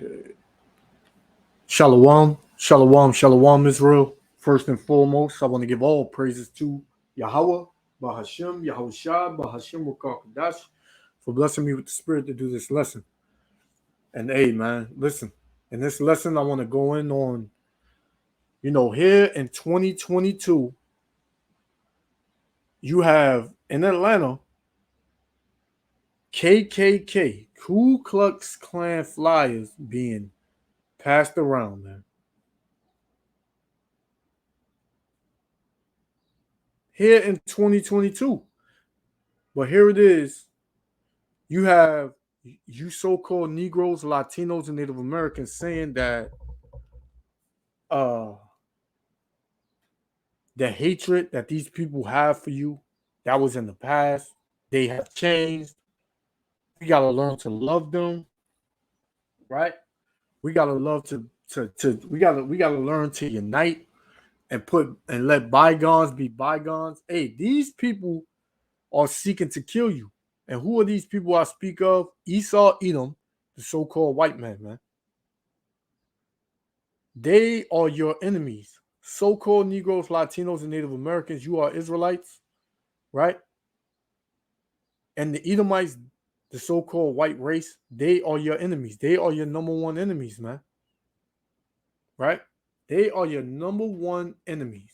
Okay. Shalom, shalom, shalom, Israel. First and foremost, I want to give all praises to Yahweh, Bahashem, Yahushua, Bahashem, Wakakadash, for blessing me with the spirit to do this lesson. And hey, man, listen, in this lesson, I want to go in on, here in 2022, you have in Atlanta, KKK, Ku Klux Klan flyers being passed around, man. Here in 2022. But here it is. You have you so-called Negroes, Latinos, and Native Americans saying that uh the hatred that these people have for you, that was in the past. They have changed. We gotta learn to love them, right? We gotta love to we gotta learn to unite and put and let bygones be bygones. Hey, these people are seeking to kill you. And who are these people I speak of? Esau, Edom, the so-called white man, man. They are your enemies. So-called Negroes, Latinos, and Native Americans, you are Israelites, right? And the Edomites, the so-called white race, they are your enemies. They are your number one enemies, man. Right? They are your number one enemies.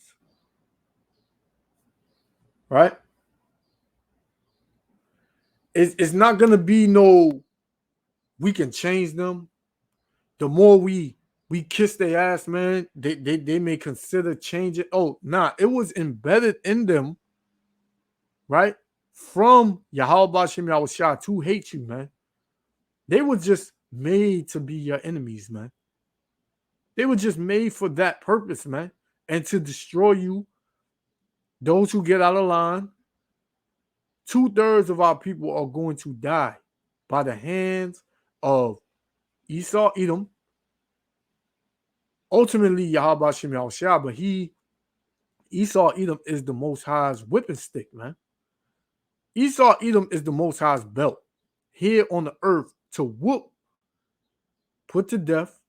Right? It's not gonna be no we can change them. The more we kiss their ass, man, they may consider changing. Oh, nah, it was embedded in them, right? From Yahweh Bashem Yahushua to hate you, man. They were just made to be your enemies, man. They were just made for that purpose, man. And to destroy you, those who get out of line, 2/3 of our people are going to die by the hands of Esau, Edom, ultimately Yahweh Bashem Yahushua, but Esau, Edom is the Most High's whipping stick, man. Esau, Edom is the Most High's belt here on the earth to whoop, put to death,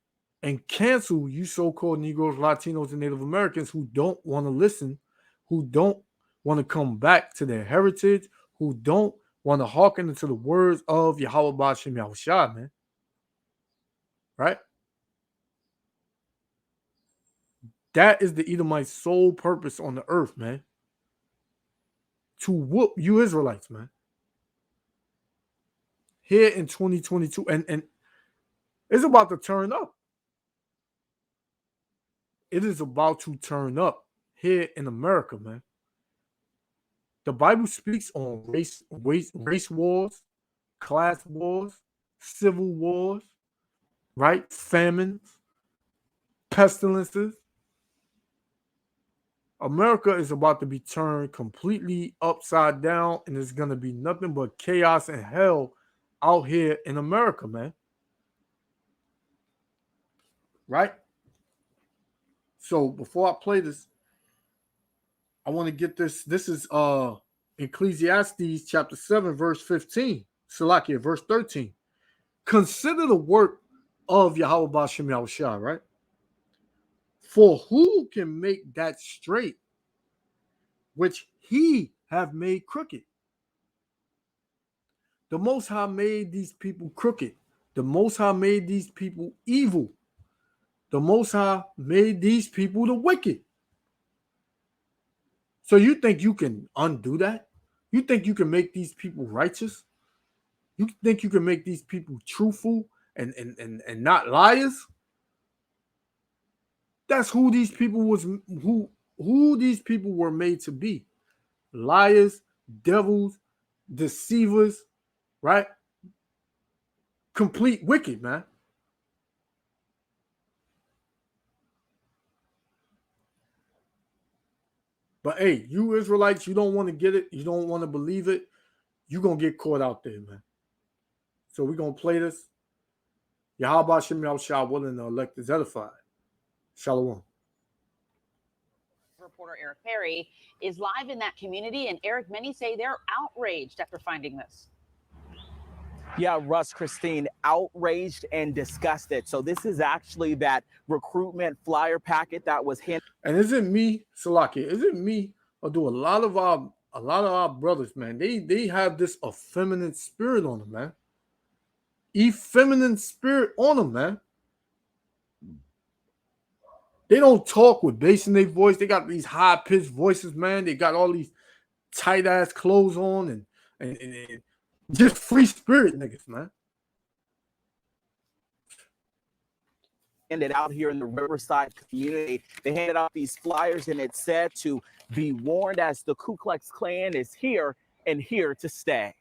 and cancel you so-called Negroes, Latinos, and Native Americans who don't want to listen, who don't want to come back to their heritage, who don't want to hearken into the words of Yahweh Bashem Yahushua, man. Right? That is the Edomite's sole purpose on the earth, man. To whoop you Israelites, man. Here in 2022, and it's about to turn up. It is about to turn up here in America, man. The Bible speaks on race wars, class wars, civil wars, right? Famines, pestilences. America is about to be turned completely upside down, and it's going to be nothing but chaos and hell out here in America, man. Right? So before I play this, I want to get this. This is Ecclesiastes chapter 7, verse 15. Salakia, verse 13. Consider the work of Yahweh Bashem Yahushua, right? For who can make that straight which he have made crooked? The Most High made these people crooked. The Most High made these people evil. The Most High made these people the wicked. So you think you can undo that? You think you can make these people righteous? You think you can make these people truthful and not liars? That's who these people was who these people were made to be. Liars, devils, deceivers, right? Complete wicked, man. But hey, you Israelites, you don't want to get it, you don't want to believe it, you're gonna get caught out there, man. So we're gonna play this. Yahweh Shem Yahushua willing the elect is edified. Shalom. Reporter Eric Perry is live in that community. And Eric, many say they're outraged after finding this. Yeah, Russ, Christine, outraged and disgusted. So this is actually that recruitment flyer packet that was handed. And is it me, Salaki? Is it me, or do a lot of our brothers, man? They have this effeminate spirit on them, man. Effeminate spirit on them, man. They don't talk with bass in their voice. They got these high pitched voices, man. They got all these tight ass clothes on and just free spirit niggas, man. Handed out here in the Riverside community. They handed out these flyers and it said to be warned as the Ku Klux Klan is here and here to stay.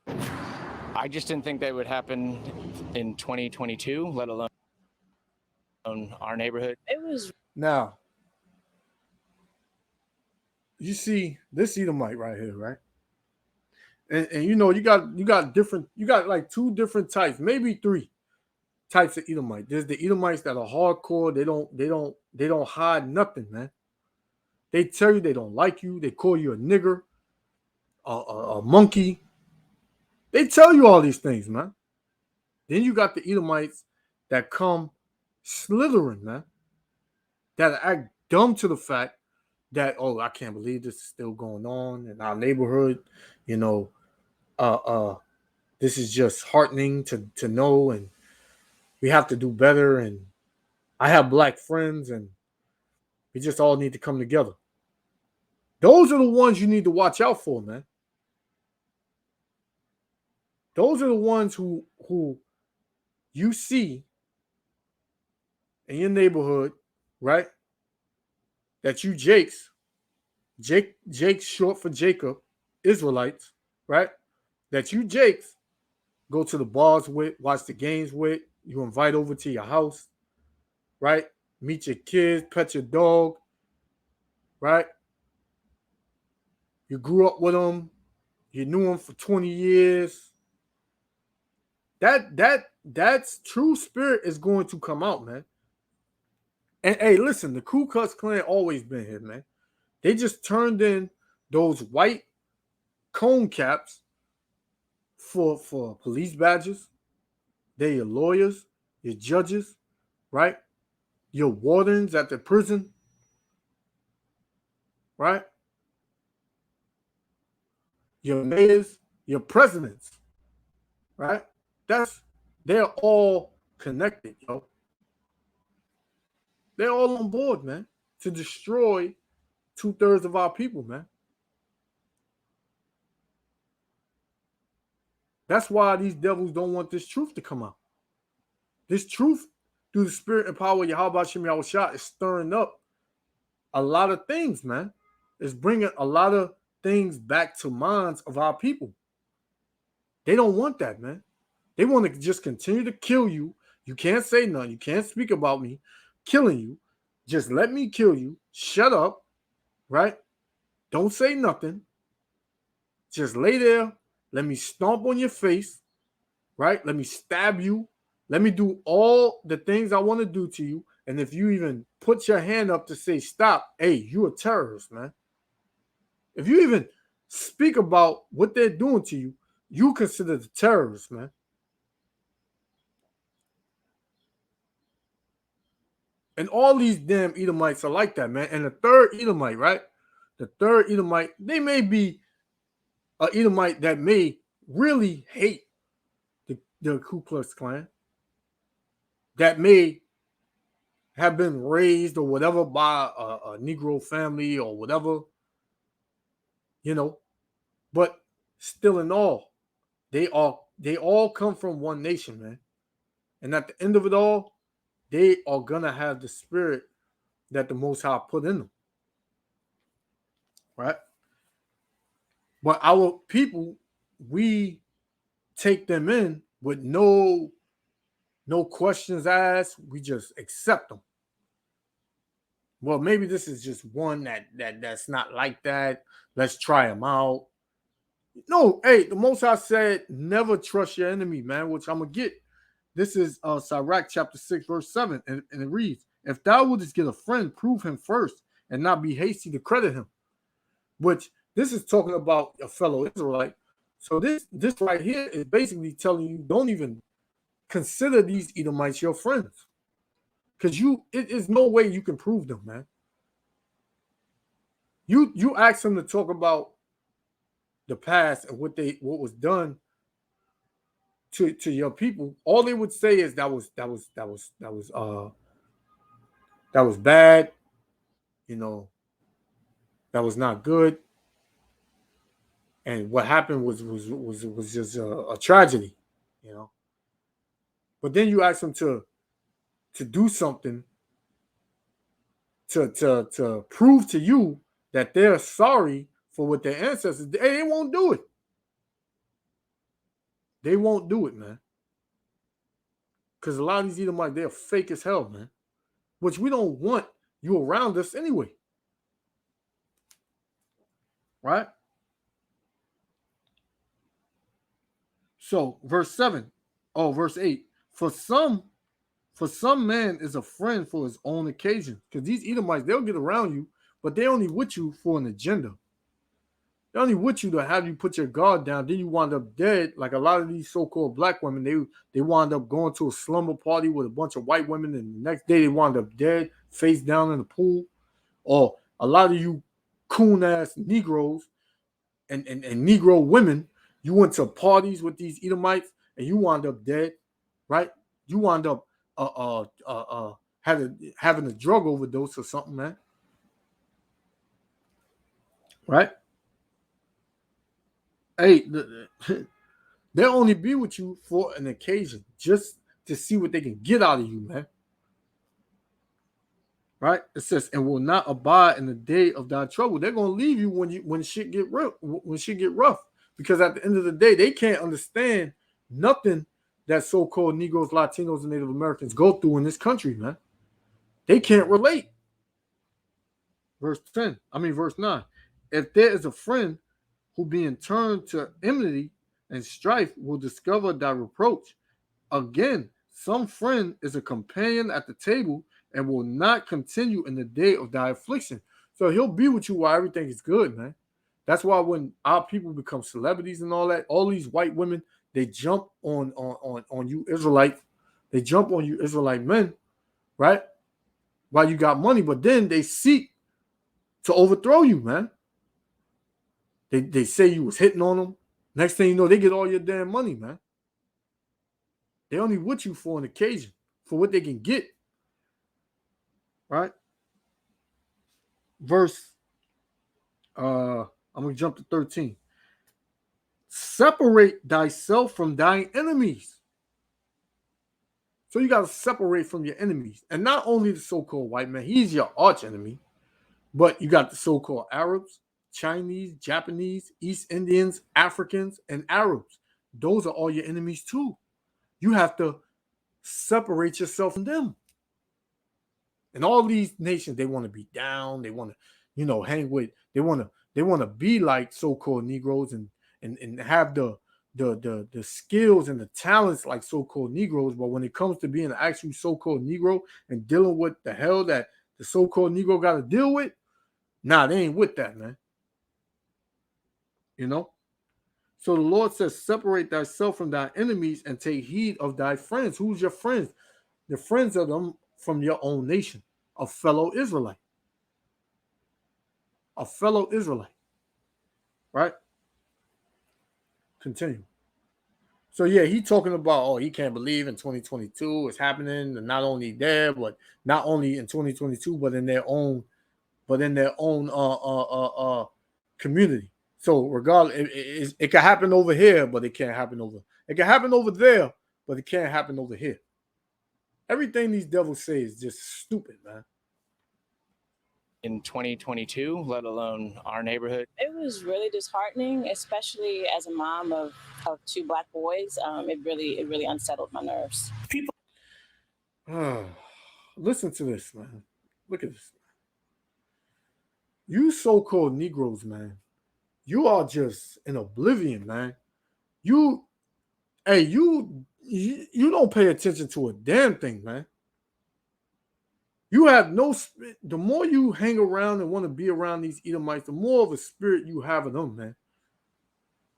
I just didn't think that would happen in 2022, let alone our neighborhood. It was Now, you see this Edomite right here, right? And you know, you got like two different types, maybe three types of Edomite. There's the Edomites that are hardcore. They don't hide nothing, man. They tell you they don't like you. They call you a nigger, a monkey. They tell you all these things, man. Then you got the Edomites that come slithering, man. That act dumb to the fact that, oh, I can't believe this is still going on in our neighborhood. You know, this is just heartening to know, and we have to do better. And I have black friends, and we just all need to come together. Those are the ones you need to watch out for, man. Those are the ones who you see in your neighborhood, right? That you Jake's short for Jacob, Israelites, right? That you Jake's go to the bars with, watch the games with, you invite over to your house, right? Meet your kids, pet your dog, right? You grew up with them, you knew them for 20 years. That's true spirit is going to come out, man. And hey, listen, the Ku Klux Klan always been here, man. They just turned in those white cone caps for police badges. They're your lawyers, your judges, right? Your wardens at the prison, right? Your mayors, your presidents, right? They're all connected, yo. They're all on board, man, to destroy 2/3 of our people, man. That's why these devils don't want this truth to come out. This truth, through the spirit and power of Yahweh Shem Yahushua, is stirring up a lot of things, man. It's bringing a lot of things back to minds of our people. They don't want that, man. They want to just continue to kill you. You can't say nothing. You can't speak about me killing you. Just let me kill you. Shut up, right? Don't say nothing. Just lay there. Let me stomp on your face, right? Let me stab you. Let me do all the things I want to do to you. And if you even put your hand up to say stop, hey, you a terrorist, man. If you even speak about what they're doing to you, you consider the terrorist, man. And all these damn Edomites are like that, man. And the third Edomite, right? The third Edomite, they may be an Edomite that may really hate the Ku Klux Klan, that may have been raised or whatever by a Negro family or whatever, you know. But still in all, they all come from one nation, man. And at the end of it all, they are gonna have the spirit that the Most High put in them, right? But our people, we take them in with no questions asked. We just accept them. Well, maybe this is just one that's not like that. Let's try them out. No, hey, the Most High said, never trust your enemy, man, which I'm going to get. This is Sirach chapter 6, verse 7, and it reads, if thou wouldest get a friend, prove him first, and not be hasty to credit him. Which, this is talking about a fellow Israelite So this right here is basically telling you don't even consider these Edomites your friends, because it is no way you can prove them, man. You ask them to talk about the past and what was done to your people, all they would say is that was bad, you know, that was not good, and what happened was just a tragedy, you know. But then you ask them to do something to prove to you that they're sorry for what their ancestors did. They won't do it. They won't do it, man. Because a lot of these Edomites, they're fake as hell, man. Which we don't want you around us anyway. Right? So, verse 8. For some man is a friend for his own occasion. Because these Edomites, they'll get around you, but they only with you for an agenda. They're only with you to have you put your guard down. Then you wind up dead. Like a lot of these so-called black women, they wind up going to a slumber party with a bunch of white women, and the next day they wind up dead, face down in the pool. Or a lot of you coon-ass Negroes and Negro women, you went to parties with these Edomites, and you wind up dead, right? You wind up having a drug overdose or something, man. Right? Hey, they'll only be with you for an occasion, just to see what they can get out of you, man. Right? It says, and will not abide in the day of thy trouble. They're gonna leave you when shit get rough, because at the end of the day, they can't understand nothing that so-called Negroes, Latinos, and Native Americans go through in this country, man. They can't relate. Verse 9. If there is a friend who being turned to enmity and strife will discover thy reproach. Again, some friend is a companion at the table and will not continue in the day of thy affliction. So he'll be with you while everything is good, man. That's why when our people become celebrities and all that, all these white women, they jump on you Israelites. They jump on you Israelite men, right? While you got money, but then they seek to overthrow you, man. They say you was hitting on them. Next thing you know, they get all your damn money, man. They only with you for an occasion, for what they can get. Right? Verse, I'm going to jump to 13. Separate thyself from thine enemies. So you got to separate from your enemies. And not only the so-called white man, he's your arch enemy, but you got the so-called Arabs, Chinese, Japanese, East Indians, Africans, and Arabs. Those are all your enemies too. You have to separate yourself from them. And all these nations, they want to be down. They want to, hang with. They want to be like so-called Negroes and have the skills and the talents like so-called Negroes. But when it comes to being an actual so-called Negro and dealing with the hell that the so-called Negro got to deal with, nah, they ain't with that, man. So the Lord says, separate thyself from thy enemies and take heed of thy friends. Who's your friends? The friends of them from your own nation, a fellow Israelite. A fellow Israelite. Right? Continue. So yeah, he talking about, he can't believe in 2022 it's happening, and not only there, but not only in 2022, but in their own community. So regardless, it can happen over here, but it can't happen over. It can happen over there, but it can't happen over here. Everything these devils say is just stupid, man. In 2022, let alone our neighborhood. It was really disheartening, especially as a mom of two Black boys. It really unsettled my nerves. Listen to this, man. Look at this. You so-called Negroes, man. You are just in oblivion, man. You don't pay attention to a damn thing, man. You have no spirit. The more you hang around and want to be around these Edomites, the more of a spirit you have of them, man.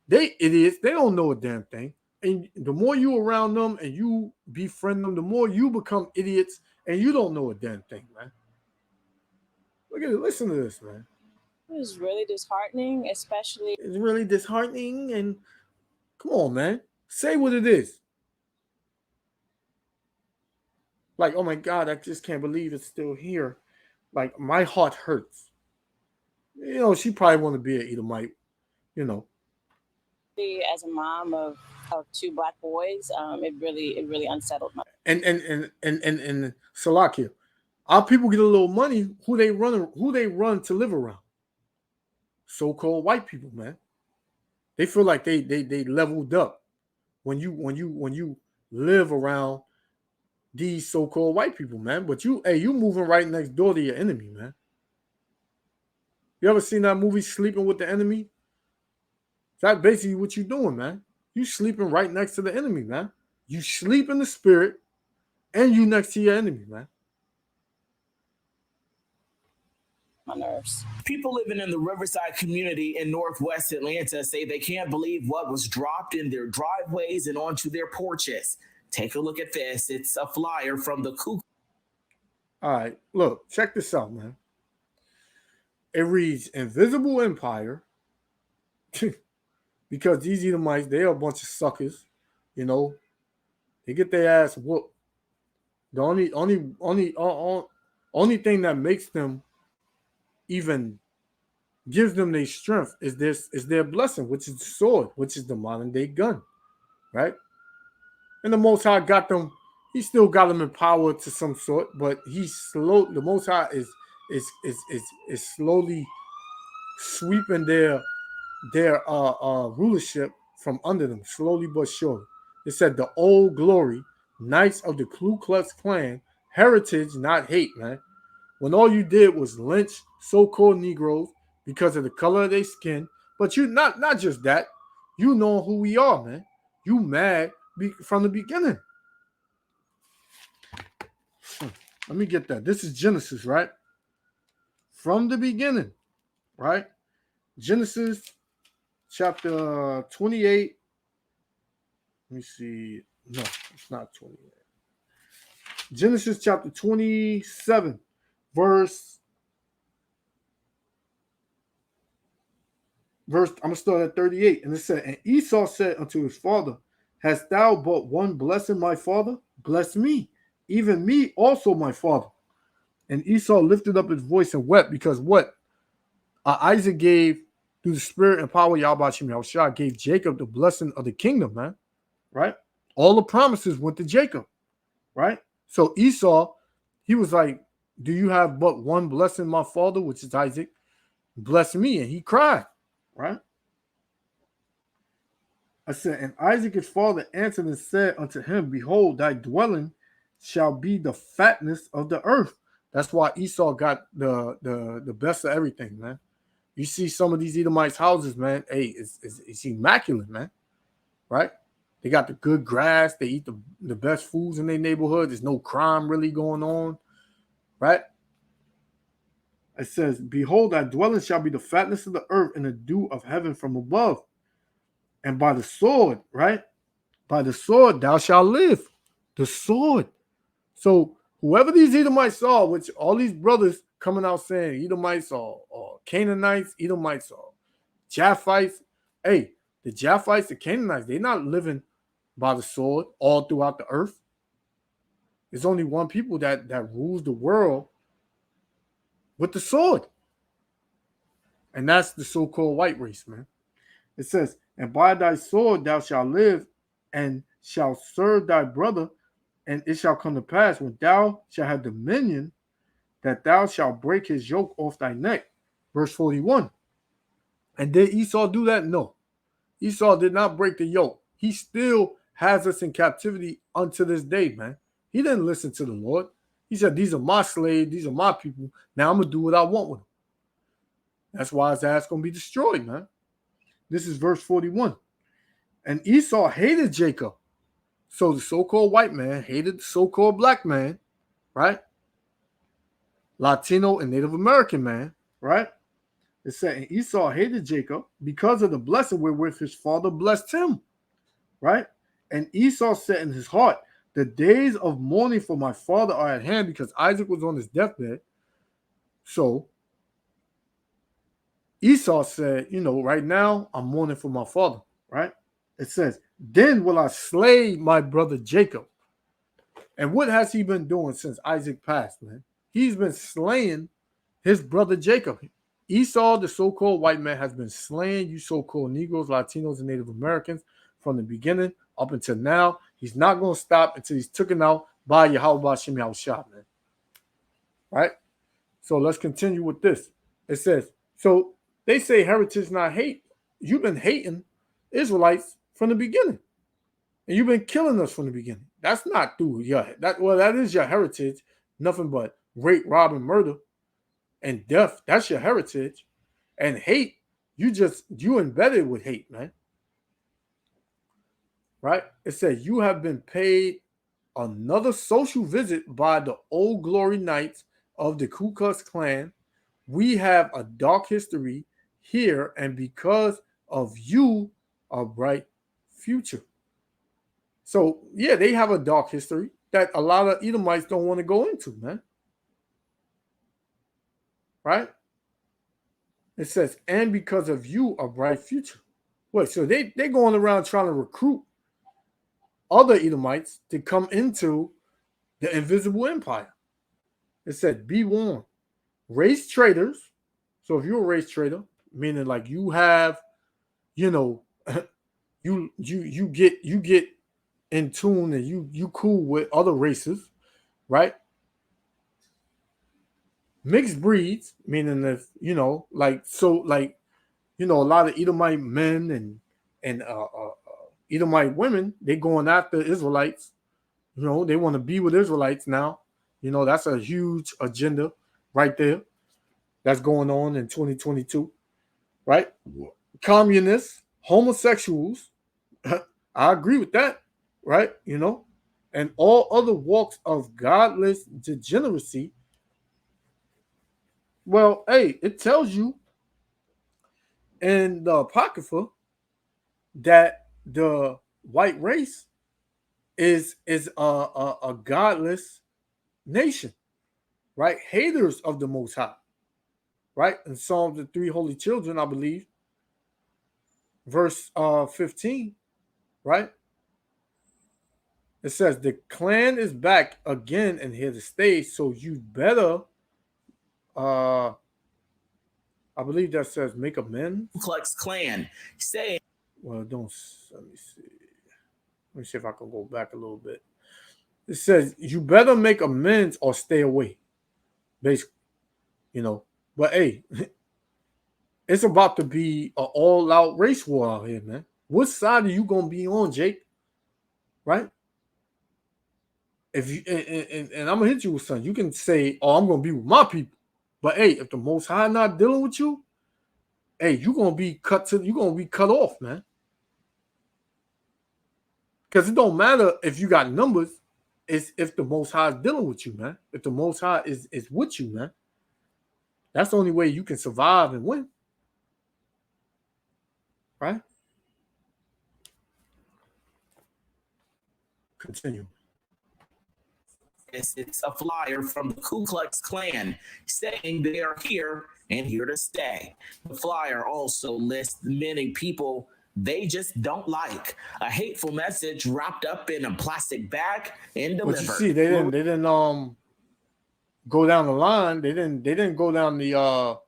They idiots. They don't know a damn thing. And the more you around them and you befriend them, the more you become idiots and you don't know a damn thing, man. Look at it. Listen to this, man. It was really disheartening, especially It's really disheartening. And come on, man. Say what it is. Like, oh my God, I just can't believe it's still here. Like, my heart hurts. You know, she probably want to be an Edomite, you know. as a mom of two Black boys, it really unsettled my. And Salakia, our people get a little money. Who they run to live around? So-called white people, man. They feel like they leveled up when you live around these so-called white people, man. But you moving right next door to your enemy, man. You ever seen that movie Sleeping with the Enemy? That's basically what you doing, man. You sleeping right next to the enemy, man. You sleep in the spirit and you next to your enemy, man. My nerves. People living in the Riverside community in Northwest Atlanta say they can't believe what was dropped in their driveways and onto their porches. Take a look at this. It's a flyer from the Ku. All right, look, check this out, man. It reads Invisible Empire because these Edomites, they are a bunch of suckers, you know. They get their ass whooped. The only thing that makes them even gives them their strength is their blessing, which is the sword, which is the modern day gun, right? And the Most High got them. He still got them in power to some sort, but the Most High is slowly sweeping their rulership from under them, slowly but surely. It said the old glory, Knights of the Ku Klux Klan, heritage, not hate, man. When all you did was lynch so-called Negroes because of the color of their skin, but you not just that, you know who we are, man. You mad from the beginning. Let me get that. This is Genesis, right? From the beginning, right? Genesis chapter 28. Let me see. No, it's not 28. Genesis chapter 27, verse. I'm going to start at 38. And it said, and Esau said unto his father, hast thou but one blessing, my father? Bless me, even me also, my father. And Esau lifted up his voice and wept because what? Isaac gave through the spirit and power, Yahweh Yahushua gave Jacob the blessing of the kingdom, man. Right? All the promises went to Jacob. Right? So Esau, he was like, do you have but one blessing, my father, which is Isaac? Bless me. And he cried. Right? I said, and Isaac his father answered and said unto him, behold, thy dwelling shall be the fatness of the earth. That's why Esau got the best of everything, man. You see some of these Edomites' houses, man. Hey, it's immaculate, man. Right? They got the good grass. They eat the best foods in their neighborhood. There's no crime really going on. Right? It says, behold, thy dwelling shall be the fatness of the earth and the dew of heaven from above. And by the sword, right? By the sword thou shalt live. The sword. So whoever these Edomites are, which all these brothers coming out saying Edomites or Canaanites, Edomites or Japhites. Hey, the Japhites, the Canaanites, they're not living by the sword all throughout the earth. There's only one people that rules the world with the sword. And that's the so-called white race, man. It says, and by thy sword thou shalt live and shalt serve thy brother, and it shall come to pass when thou shalt have dominion that thou shalt break his yoke off thy neck. Verse 41. And did Esau do that? No. Esau did not break the yoke. He still has us in captivity unto this day, man. He didn't listen to the Lord. He said, these are my slaves. These are my people. Now I'm going to do what I want with them. That's why his ass going to be destroyed, man. This is verse 41. And Esau hated Jacob. So the so-called white man hated the so-called black man, right? Latino and Native American man, right? It said, and Esau hated Jacob because of the blessing wherewith his father blessed him. Right? And Esau said in his heart, the days of mourning for my father are at hand, because Isaac was on his deathbed. So Esau said, right now I'm mourning for my father. Right? It says, then will I slay my brother Jacob. And what has he been doing since Isaac passed, man? He's been slaying his brother Jacob. Esau, the so-called white man, has been slaying you so-called Negroes, Latinos, and Native Americans from the beginning up until now. He's not going to stop until he's taken out by Yahweh Shem Yahushua, man. Right? So let's continue with this. It says, so they say heritage, not hate. You've been hating Israelites from the beginning. And you've been killing us from the beginning. That's not through that is your heritage. Nothing but rape, rob, and murder and death. That's your heritage. And hate, you embedded with hate, man. Right? It says you have been paid another social visit by the Old Glory Knights of the Ku Klux Klan. We have a dark history here, and because of you, a bright future. So, yeah, they have a dark history that a lot of Edomites don't want to go into, man. Right? It says, and because of you, a bright future. Wait, so they're going around trying to recruit other Edomites to come into the invisible empire. It said, be warned. Race traders. So if you're a race trader, meaning like you have, you get in tune and you cool with other races, right? Mixed breeds, meaning if a lot of Edomite men and Edomite women, they going after Israelites. They want to be with Israelites now. That's a huge agenda right there that's going on in 2022, right? Communists, homosexuals, I agree with that, right? And all other walks of godless degeneracy. Well, hey, it tells you in the Apocrypha that the white race is a godless nation, right? Haters of the Most High, right? In Psalms of the Three Holy Children, I believe, verse 15, right? It says the clan is back again and here to stay, so you better, I believe that says make amends. Ku Klux Klan saying, well, let me see. Let me see if I can go back a little bit. It says you better make amends or stay away, basically, But hey, it's about to be an all-out race war out here, man. What side are you gonna be on, Jake? Right? If you and I'm gonna hit you with something, you can say, "Oh, I'm gonna be with my people," but hey, if the Most High not dealing with you, hey, you're gonna be cut off, man. Because it don't matter if you got numbers, it's if the Most High is dealing with you, man. If the Most High is with you, man, that's the only way you can survive and win, right? Continue. It's a flyer from the Ku Klux Klan saying they are here and here to stay. The flyer also lists many people they just don't like. A hateful message wrapped up in a plastic bag and delivered. But you see, they didn't go down the line. They didn't go down the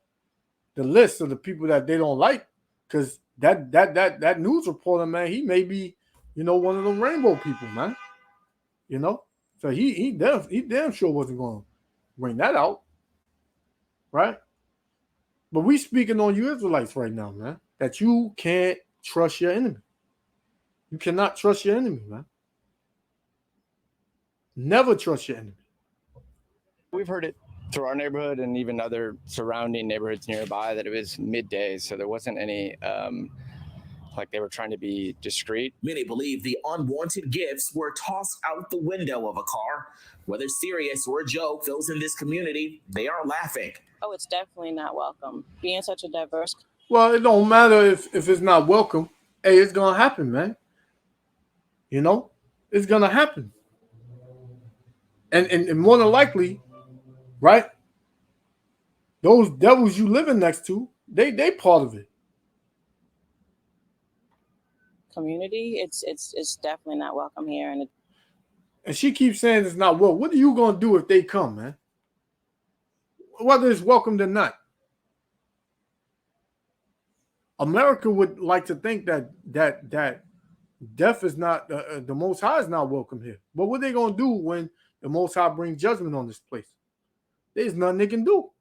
list of the people that they don't like, because that news reporter, man, he may be, one of them rainbow people, man. So he damn sure wasn't going to bring that out, right? But we speaking on you Israelites right now, man, that you can't trust your enemy. You cannot trust your enemy, man. Never trust your enemy. We've heard it through our neighborhood and even other surrounding neighborhoods nearby that it was midday, so there wasn't any like they were trying to be discreet. Many believe the unwanted gifts were tossed out the window of a car. Whether serious or a joke, those in this community, they are laughing. Oh, it's definitely not welcome. Being such a diverse. Well, it don't matter if it's not welcome. Hey, it's gonna happen, man. You know, it's gonna happen. And more than likely, right? Those devils you living next to, they part of it. Community, it's definitely not welcome here. And she keeps saying it's not well. What are you gonna do if they come, man? Whether it's welcomed or not. America would like to think that death is not the Most High is not welcome here. But what are they gonna do when the Most High brings judgment on this place? There's nothing they can do.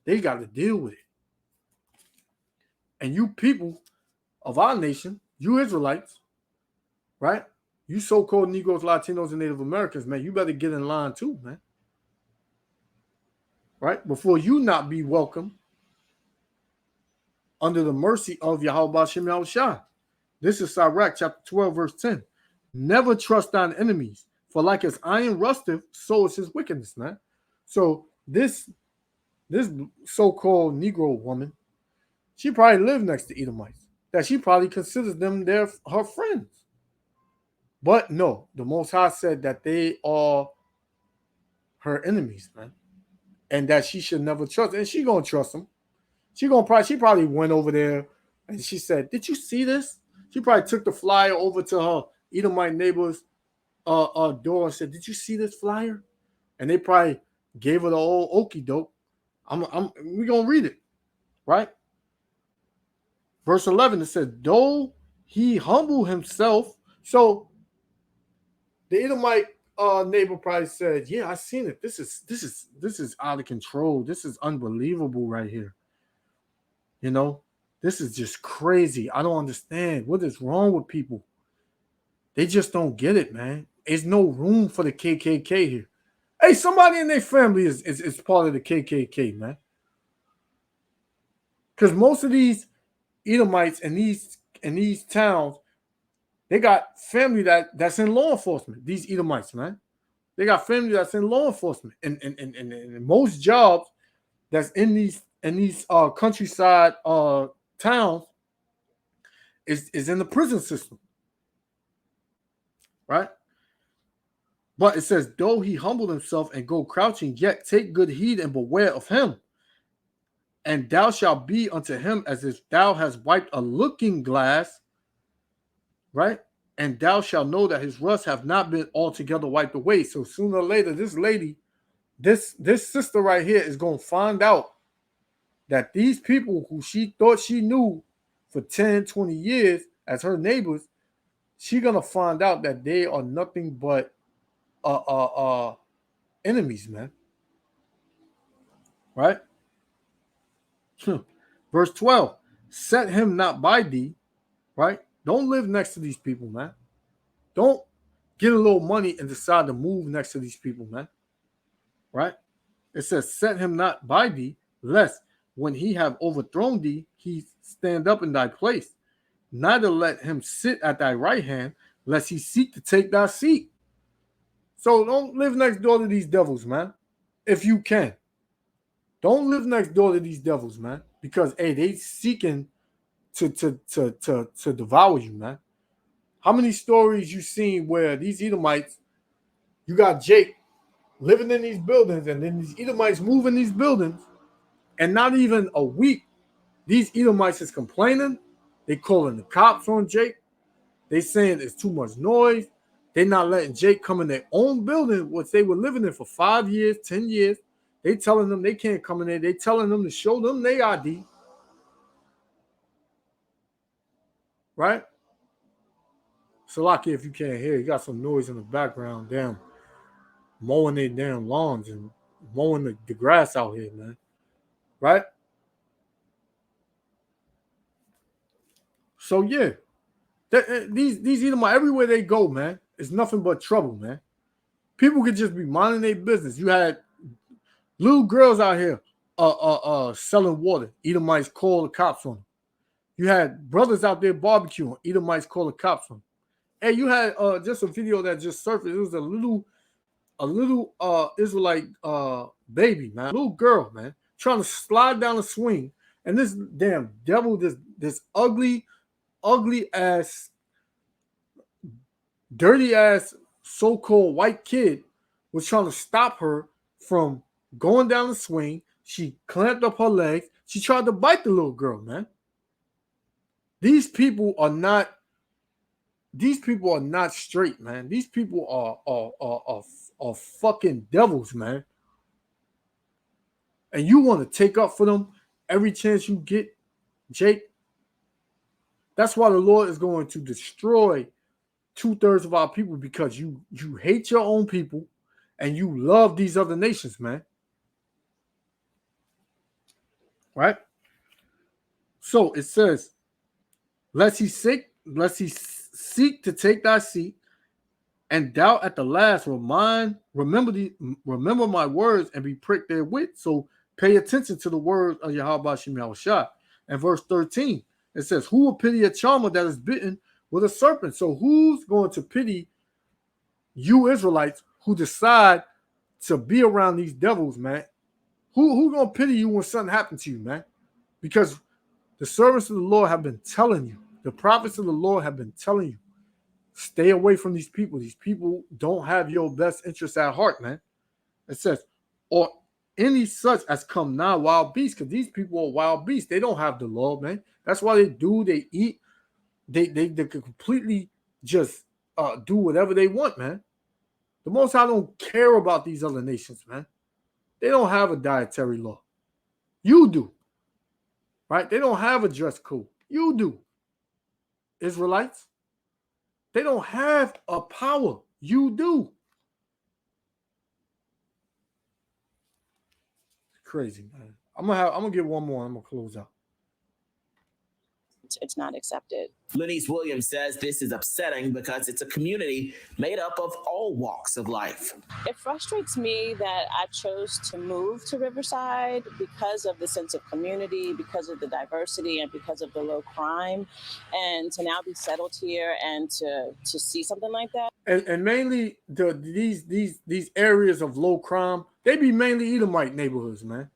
They got to deal with it. And you people of our nation, you Israelites, right? You so-called Negroes, Latinos, and Native Americans, man, you better get in line too, man. Right? Before you not be welcome under the mercy of Yahweh Hashem Yahushua. This is Sirach chapter 12, verse 10. Never trust thine enemies, for like as iron rusteth, so is his wickedness, man. So this so-called Negro woman, she probably lived next to Edomites, that she probably considers them her friends. But no, the Most High said that they are her enemies, man, and that she should never trust. And she gonna trust them. She probably went over there and she said, "Did you see this?" She probably took the flyer over to her Edomite neighbor's door and said, "Did you see this flyer?" And they probably gave her the old okie doke. We're gonna read it, right? Verse 11, it says, "Though he humble himself." So the Edomite neighbor probably said, "Yeah, I seen it. This is out of control. This is unbelievable right here. You know, this is just crazy. I don't understand. What is wrong with people? They just don't get it, man. There's no room for the KKK here. Hey, somebody in their family is part of the KKK, man. Because most of these Edomites in these towns, they got family that's in law enforcement. These Edomites, man. They got family that's in law enforcement. And most jobs that's in these countryside towns is in the prison system. Right? But it says, though he humbled himself and go crouching, yet take good heed and beware of him. And thou shalt be unto him as if thou hast wiped a looking glass, right? And thou shalt know that his rust have not been altogether wiped away. So sooner or later, this lady, this sister right here is going to find out that these people who she thought she knew for 10, 20 years as her neighbors, she's going to find out that they are nothing but enemies, man. Right? Verse 12, set him not by thee, right? Don't live next to these people, man. Don't get a little money and decide to move next to these people, man. Right? It says, set him not by thee, lest when he have overthrown thee, he stand up in thy place. Neither let him sit at thy right hand, lest he seek to take thy seat. So don't live next door to these devils, man. If you can. Don't live next door to these devils, man. Because hey, they seeking to devour you, man. How many stories you seen where these Edomites, you got Jake living in these buildings, and then these Edomites move in these buildings, and not even a week, these Edomites is complaining. They calling the cops on Jake. They saying it's too much noise. They not letting Jake come in their own building, which they were living in for 5 years, 10 years. They telling them they can't come in there. They telling them to show them their ID. Right? Salaki, if you can't hear, you got some noise in the background. Damn, mowing their damn lawns and mowing the grass out here, man. Right? So yeah, these Edomites, everywhere they go, man, it's nothing but trouble, man. People could just be minding their business. You had little girls out here selling water. Edomites call the cops on them. You had brothers out there barbecuing. Edomites call the cops on. Hey, you had just a video that just surfaced. It was a little Israelite baby, man, a little girl, man, trying to slide down a swing, and this damn devil, this ugly ass, dirty ass so-called white kid was trying to stop her from going down the swing. She clamped up her legs. She tried to bite the little girl, man. These people are not straight, man. These people are fucking devils, man. And you want to take up for them every chance you get, Jake. That's why the Lord is going to destroy 2/3 of our people, because you hate your own people and you love these other nations, man. Right? So it says, lest he seek to take thy seat, and doubt at the last, remember my words and be pricked therewith. So pay attention to the words of Yahweh Shem Yahushua. And verse 13, it says, who will pity a charmer that is bitten with a serpent? So who's going to pity you Israelites who decide to be around these devils, man? Who going to pity you when something happens to you, man? Because the servants of the Lord have been telling you, the prophets of the Lord have been telling you, stay away from these people. These people don't have your best interests at heart, man. It says, or any such as come now wild beasts, because these people are wild beasts. They don't have the law, man. That's why they eat. They can completely just do whatever they want, man. The Most High don't care about these other nations, man. They don't have a dietary law. You do. Right? They don't have a dress code. You do. Israelites. They don't have a power. You do. It's crazy, man. I'm gonna get one more. I'm gonna close out. It's not accepted. Lenise Williams says this is upsetting because it's a community made up of all walks of life. It frustrates me that I chose to move to Riverside because of the sense of community, because of the diversity, and because of the low crime, and to now be settled here and to see something like that. And mainly these areas of low crime, they be mainly Edomite neighborhoods, man.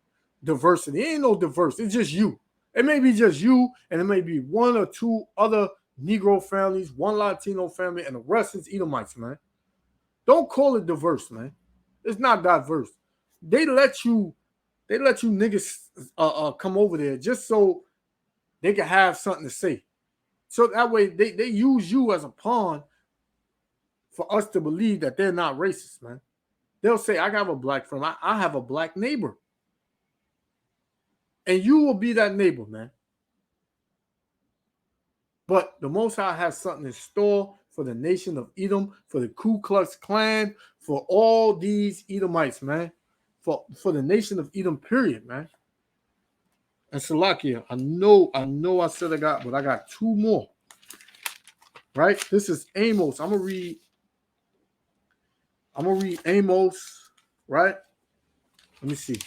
Diversity. Ain't no diversity. It's just you. It may be just you, and it may be one or two other Negro families, one Latino family, and the rest is Edomites, man. Don't call it diverse, man. It's not diverse. They let you niggas come over there just so they can have something to say. So that way they use you as a pawn for us to believe that they're not racist, man. They'll say, I have a black friend. I have a black neighbor. And you will be that neighbor, man. But the Most High has something in store for the nation of Edom, for the Ku Klux Klan, for all these Edomites, man. For the nation of Edom, period, man. And Salakia, I know I said I got two more. Right? This is Amos. I'm gonna read Amos, right? Let me see.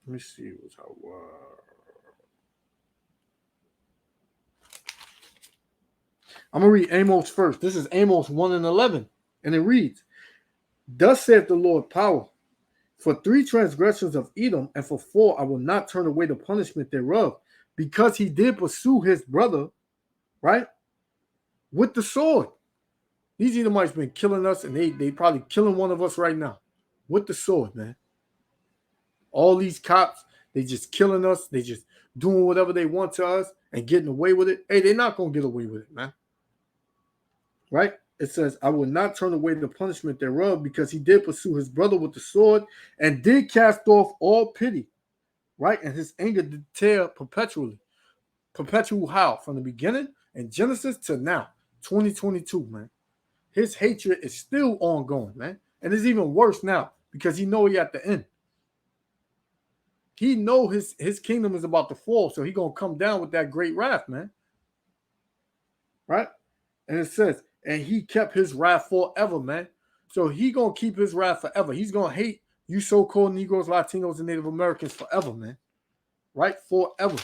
What's our word. I'm going to read Amos first. This is Amos 1:11. And it reads, thus saith the Lord power, for 3 transgressions of Edom, and for 4 I will not turn away the punishment thereof, because he did pursue his brother, right, with the sword. These Edomites been killing us, and they probably killing one of us right now with the sword, man. All these cops, they just killing us. They just doing whatever they want to us and getting away with it. Hey, they're not going to get away with it, man. Right? It says, I will not turn away the punishment thereof, because he did pursue his brother with the sword and did cast off all pity. Right? And his anger did tear perpetually. Perpetual how? From the beginning in Genesis to now, 2022, man. His hatred is still ongoing, man. And it's even worse now because he know he at the end. He know his kingdom is about to fall, so he going to come down with that great wrath, man. Right? And it says, and he kept his wrath forever, man. So he going to keep his wrath forever. He's going to hate you so-called Negroes, Latinos, and Native Americans forever, man. Right? Forever.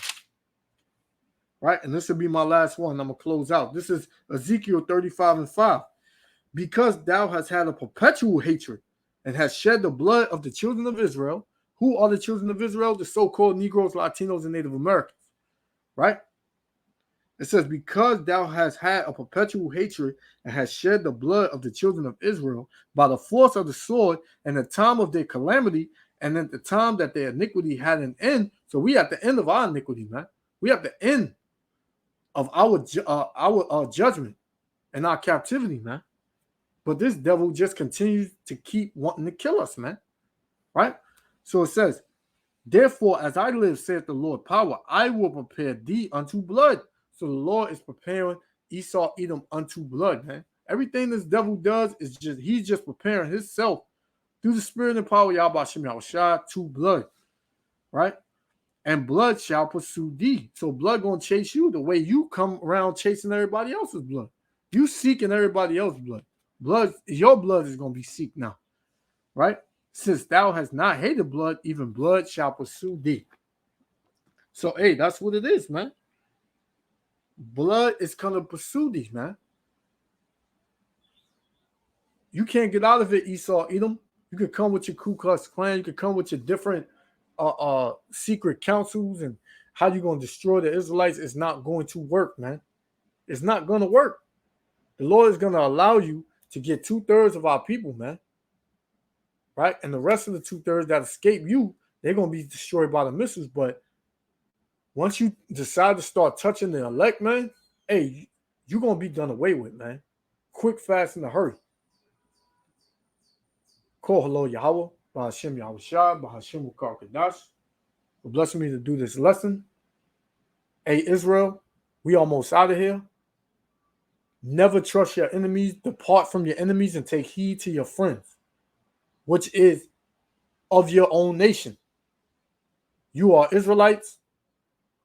right? And this will be my last one. I'm going to close out. This is Ezekiel 35:5. Because thou hast had a perpetual hatred and hast shed the blood of the children of Israel. Who are the children of Israel? The so-called Negroes, Latinos, and Native Americans, right? It says, because thou hast had a perpetual hatred and hast shed the blood of the children of Israel by the force of the sword and the time of their calamity, and at the time that their iniquity had an end. So we at the end of our iniquity, man. We at the end of our judgment and our captivity, man. But this devil just continues to keep wanting to kill us, man. Right? So it says, therefore, as I live, saith the Lord power, I will prepare thee unto blood. So the Lord is preparing Esau, Edom unto blood, man. Everything this devil does is he's just preparing himself through the spirit and power of Yahweh Shem Yahushua to blood, right? And blood shall pursue thee. So blood gonna chase you the way you come around chasing everybody else's blood. You seeking everybody else's blood. Your blood is gonna be seeked now, right? Since thou hast not hated blood, even blood shall pursue thee. So, hey, that's what it is, man. Blood is gonna pursue thee, man. You can't get out of it, Esau, Edom. You could come with your Ku Klux Klan. You could come with your different secret councils and how you're going to destroy the Israelites. It's not going to work, man. It's not going to work. The Lord is going to allow you to get 2/3 of our people, man. Right? And the rest of the 2/3 that escape you, they're going to be destroyed by the missiles. But once you decide to start touching the elect, man, hey, you're going to be done away with, man. Quick, fast, in a hurry. Call hello Yahweh, Bahashem Yahushua, Bahashem Wukar Kadash, for blessing me to do this lesson. Hey, Israel, we almost out of here. Never trust your enemies. Depart from your enemies and take heed to your friends, which is of your own nation. You are Israelites.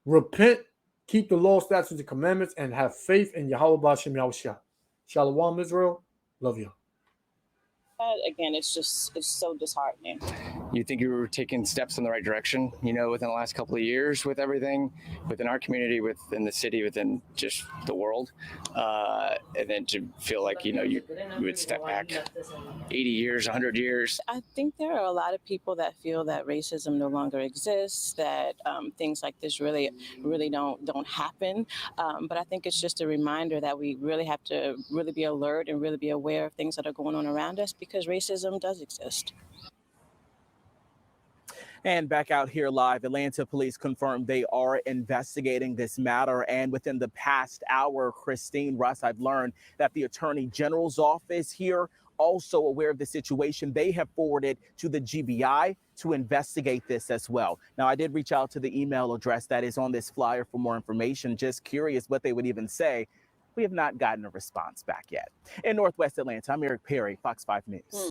Repent, keep the law, statutes, and commandments, and have faith in Yahweh Bahashem Yahushua. Shalom, Israel. Love you. Again, it's so disheartening. You think you were taking steps in the right direction, within the last couple of years with everything, within our community, within the city, within just the world, and then to feel like, you would step back 80 years, 100 years. I think there are a lot of people that feel that racism no longer exists, that things like this really don't happen. But I think it's just a reminder that we really have to really be alert and really be aware of things that are going on around us, because racism does exist. And back out here live, Atlanta police confirmed they are investigating this matter. And within the past hour, Christine, Russ, I've learned that the Attorney General's office here, also aware of the situation, they have forwarded to the GBI to investigate this as well. Now, I did reach out to the email address that is on this flyer for more information, just curious what they would even say. We have not gotten a response back yet. In Northwest Atlanta, I'm Eric Perry, Fox 5 News.